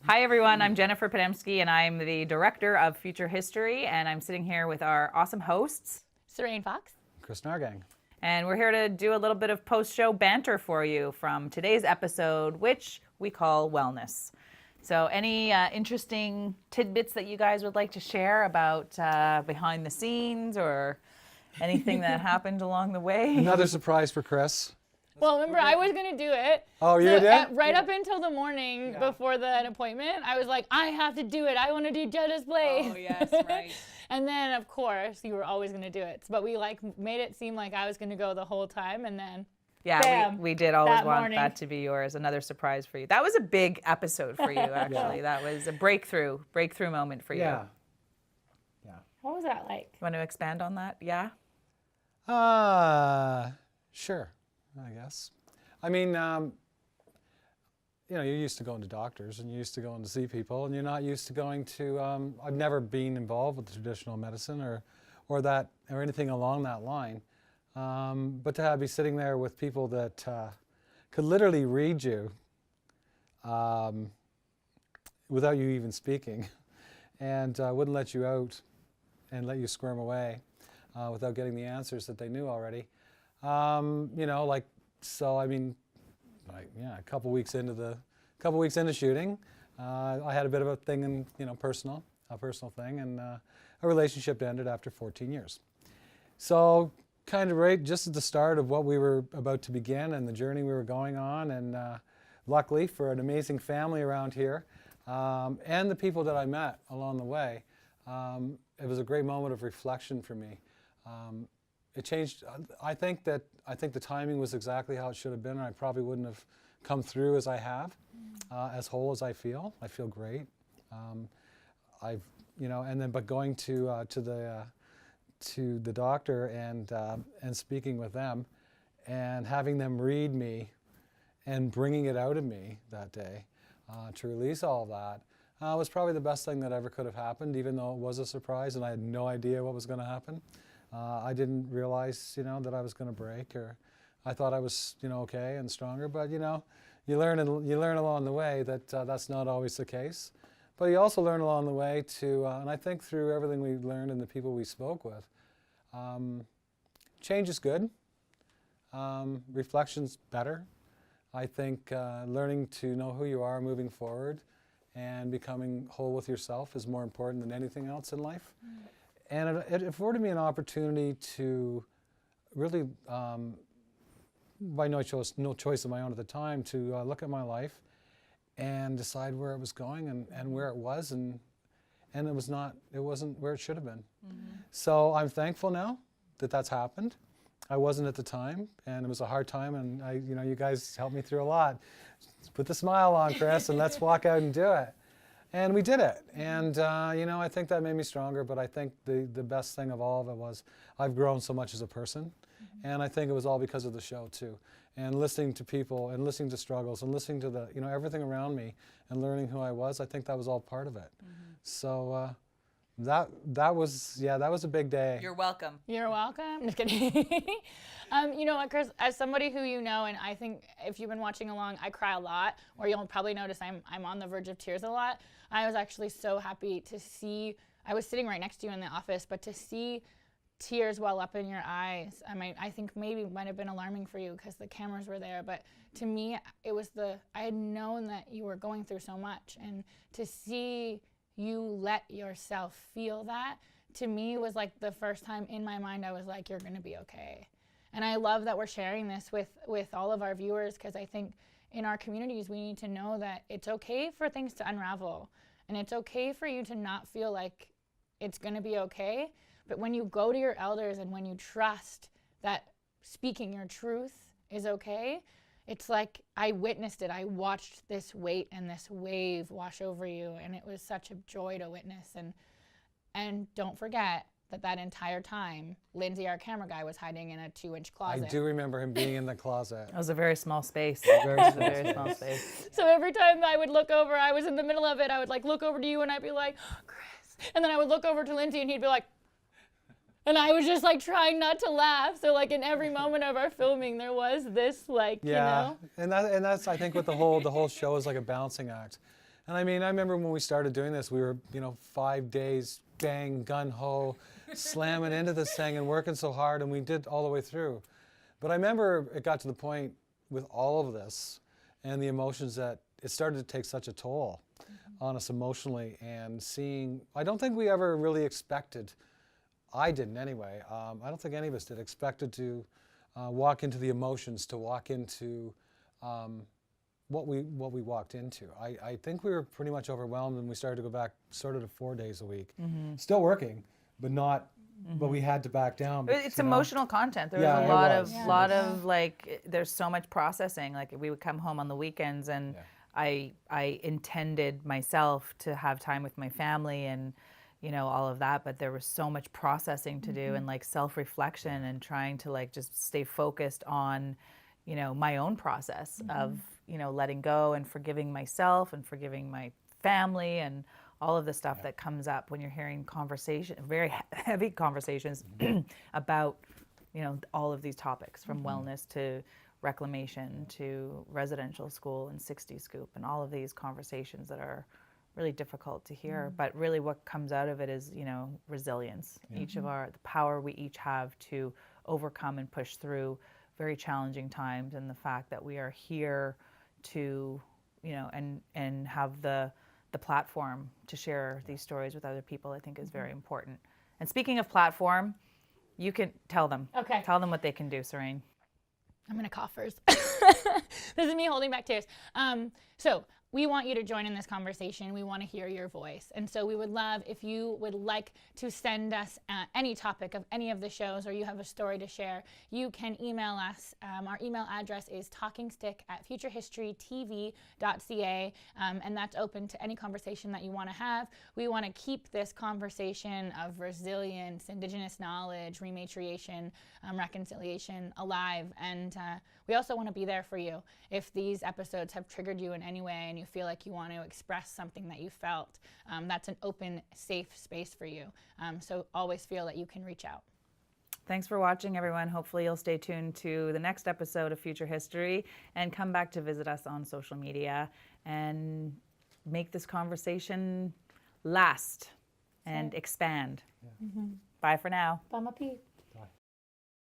Hi everyone, I'm Jennifer Podemski and I'm the Director of Future History, and I'm sitting here with our awesome hosts, Sarain Fox. Kris and Sarain. And we're here to do a little bit of post-show banter for you from today's episode, which we call Wellness. So any interesting tidbits that you guys would like to share about behind the scenes or anything that happened along the way? Another surprise for Kris. Well, remember, I was going to do it. Oh, you did? Right up until the morning before an appointment, I was like, I have to do it. I want to do Jenna's Place. Oh, yes, right. And then, of course, you were always going to do it. But we made it seem like I was going to go the whole time, and then bam, we did always want morning. that to be yours. Another surprise for you. That was a big episode for you, actually. That was a breakthrough moment for you. Yeah. What was that like? You want to expand on that? Yeah? Sure, I guess. I mean, you're used to going to doctors and you're used to going to see people, and you're not used to going to, I've never been involved with traditional medicine or anything along that line. But to be sitting there with people that could literally read you without you even speaking, and wouldn't let you out and let you squirm away without getting the answers that they knew already. A couple weeks into shooting, I had a bit of a thing in, a personal thing, and a relationship ended after 14 years. So kind of right just at the start of what we were about to begin and the journey we were going on, and luckily for an amazing family around here, and the people that I met along the way, it was a great moment of reflection for me. It changed. I think the timing was exactly how it should have been, and I probably wouldn't have come through as I have, as whole as I feel. I feel great. But going to the doctor and speaking with them, and having them read me, and bringing it out of me that day to release all of that was probably the best thing that ever could have happened. Even though it was a surprise and I had no idea what was going to happen. I didn't realize, that I was going to break, or I thought I was, okay and stronger. But you learn along the way that that's not always the case. But you also learn along the way to, and I think through everything we learned and the people we spoke with, change is good. Reflection's better. I think learning to know who you are moving forward and becoming whole with yourself is more important than anything else in life. And it afforded me an opportunity to really, by no choice of my own at the time, to look at my life and decide where it was going and where it was, and it wasn't where it should have been. Mm-hmm. So I'm thankful now that that's happened. I wasn't at the time, and it was a hard time, and you guys helped me through a lot. Put the smile on, Kris, and let's walk out and do it. And we did it, and I think that made me stronger, but I think the best thing of all of it was I've grown so much as a person, and I think it was all because of the show too, and listening to people, and listening to struggles, and listening to the, everything around me, and learning who I was. I think that was all part of it. Mm-hmm. So that was a big day. You're welcome. You're welcome. Just kidding. You know what, Kris, as somebody who and I think if you've been watching along, I cry a lot, or you'll probably notice I'm on the verge of tears a lot. I was actually so happy to see, I was sitting right next to you in the office, but to see tears well up in your eyes, I think maybe it might have been alarming for you because the cameras were there, but to me, it was I had known that you were going through so much, and to see you let yourself feel that, to me, was like the first time in my mind I was like, you're going to be okay. And I love that we're sharing this with all of our viewers, because I think in our communities we need to know that it's okay for things to unravel, and it's okay for you to not feel like it's going to be okay. But when you go to your elders and when you trust that speaking your truth is okay, it's like I witnessed it. I watched this weight and this wave wash over you, and it was such a joy to witness. And don't forget that entire time, Lindsay, our camera guy, was hiding in a 2-inch closet. I do remember him being in the closet. It was a very small space. Very small space. So every time I would look over, I was in the middle of it, I would look over to you and I'd be like, oh, Kris. And then I would look over to Lindsay and he'd be like, and I was just trying not to laugh. So in every moment of our filming, there was this and that's I think what the whole show is like a balancing act. And I mean, I remember when we started doing this, we were, 5 days, bang, gun-ho, slamming into this thing and working so hard, and we did all the way through. But I remember it got to the point with all of this and the emotions that it started to take such a toll on us emotionally, and I don't think we ever really expected, I didn't anyway, I don't think any of us did, expected to walk into the emotions, to walk into what we walked into. I think we were pretty much overwhelmed, and we started to go back sort of to 4 days a week. Still working, but not, but we had to back down. It's emotional content. There was a lot of like, there's so much processing. Like we would come home on the weekends, and I intended myself to have time with my family and all of that, but there was so much processing to do, and like self-reflection, and trying to like just stay focused on my own process of letting go and forgiving myself and forgiving my family, and all of the stuff that comes up when you're hearing very heavy conversations about all of these topics, from wellness to reclamation to residential school and 60 Scoop, and all of these conversations that are really difficult to hear. But really what comes out of it is resilience. Each of the power we each have to overcome and push through very challenging times, and the fact that we are here to and have the platform to share these stories with other people, I think is very important. And speaking of platform, you can tell them. Okay. Tell them what they can do, Sarain. I'm gonna cough first. This is me holding back tears. So we want you to join in this conversation. We want to hear your voice. And so we would love if you would like to send us any topic of any of the shows, or you have a story to share, you can email us. Our email address is talkingstick@futurehistorytv.ca, and that's open to any conversation that you want to have. We want to keep this conversation of resilience, Indigenous knowledge, rematriation, reconciliation alive, and we also want to be there for you. If these episodes have triggered you in any way and you feel like you want to express something that you felt, that's an open, safe space for you. So always feel that you can reach out. Thanks for watching, everyone. Hopefully you'll stay tuned to the next episode of Future History and come back to visit us on social media and make this conversation last and expand. Bye for now. Bye, my pea.